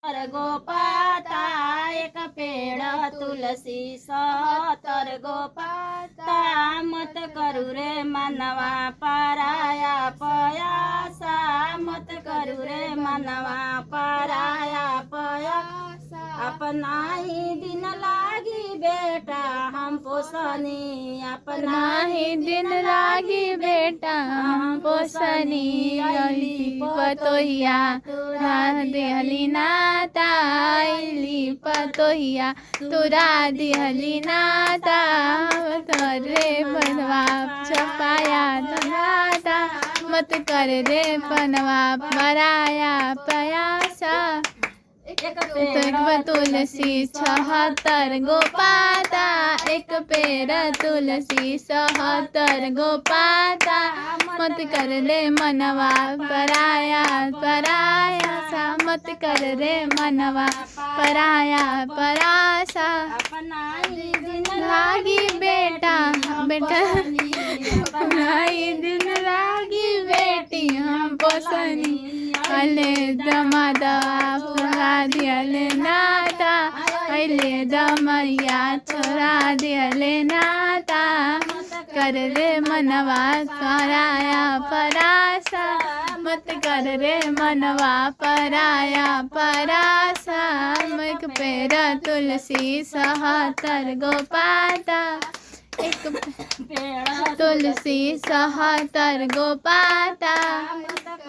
गो पाता एक पेड़ तुलसी सतर गो पाता मत करू रे मनवा पराया पयासा मत करू रे मनवा पराया पयासा अपना ही दिन लागी बेटा हम पोसनी अपना ही दिन लागी बेटा हम पोसनी अली पतोहिया दिहली नाता अली पतोहिया तुरा दिहली नाता करे बनवा छपाया नाता मत कर रे बनवा पराया पयासा एक तुलसी 76 गो पाता एक पेड़ तुलसी 76 गो पाता मत कर रे मनवा पराया पराया सा मत कर रे मनवा पराया परासा अपना ही दिन लागी बेटा बेटा अपना ही दिन लागी बेटी हम पोसनी अले दमादा छोरा दियले नाता अले दमैया छोरा दियले नाता कर रे मनवा पराया परासा मत कर रे मनवा पराया परासा एक पेड़ तुलसी 76 गो पाता एक तुलसी 76 गो पाता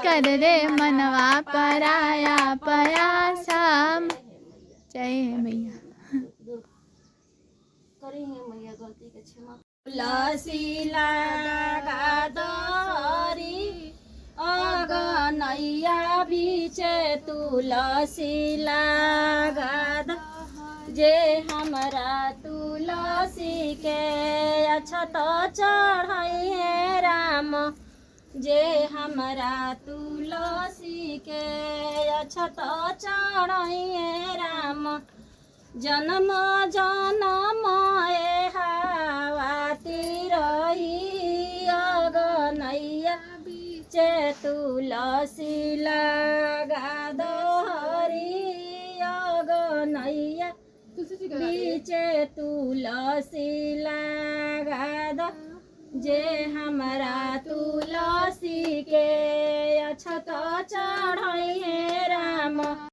कर रे मनवा पराया पयासा। जय मैया। करेंगे मैया गलती के क्षमा। तुलसी लगा दरी अगनैया बीचे तुलसी लगा द जे हमरा तुलसी के अछत चढ़ाई है राम जे हमरा तुलसी के अछत चढ़ाई है राम जन्म जन्म हावाती रही अगनैया बीचे तुलसी लगा दोहरी अगनैया बीचे तुलसी लगा दो जे हमरा तुलसी के अछत चढ़ाई है राम।